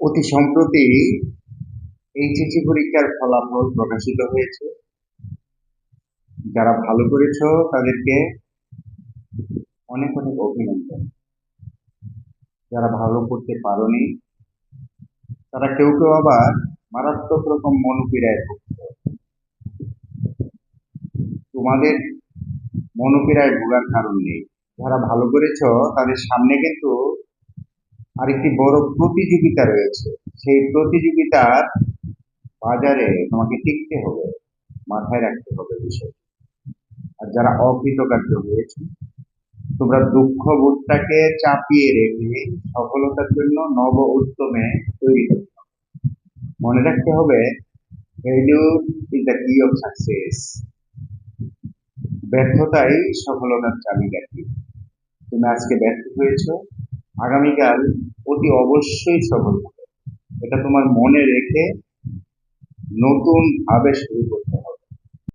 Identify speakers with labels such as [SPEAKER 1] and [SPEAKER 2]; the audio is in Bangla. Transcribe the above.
[SPEAKER 1] অতি সম্প্রতি এইচএসসি পরীক্ষার ফলাফল প্রকাশিত হয়েছে। যারা ভালো করেছো তাদেরকে অনেক অনেক অভিনন্দন। যারা ভালো করতে পারোনি তারা কেউ কেউ আবার মারাত্মক রকম মনোপীড়ায় ভুগছে। তোমাদের মনোপীড়ায় ভোগার কারণ নেই। যারা ভালো করেছো তাদের সামনে কিন্তু আরেকটি বড় প্রতিযোগিতা রয়েছে। সেই প্রতিযোগিতার বাজারে তোমাকে টিকতে হবে, মাথায় রাখতে হবে বিষয়। আর যারা অকৃতকার্য হয়েছে তোমরা দুঃখ বোধটাকে চাপিয়ে রেখে সফলতার জন্য নব উদ্যমে তৈরি করতে হবে। মনে রাখতে হবে, ফেলিউর ইজ দ্য কি অফ সাকসেস। ব্যর্থতাই সফলতার চাবিকাঠি। তুমি আজকে ব্যর্থ হয়েছো, আগামীকাল অতি অবশ্যই সফল হবে। এটা তোমার মনে রেখে নতুন ভাবে শুরু করতে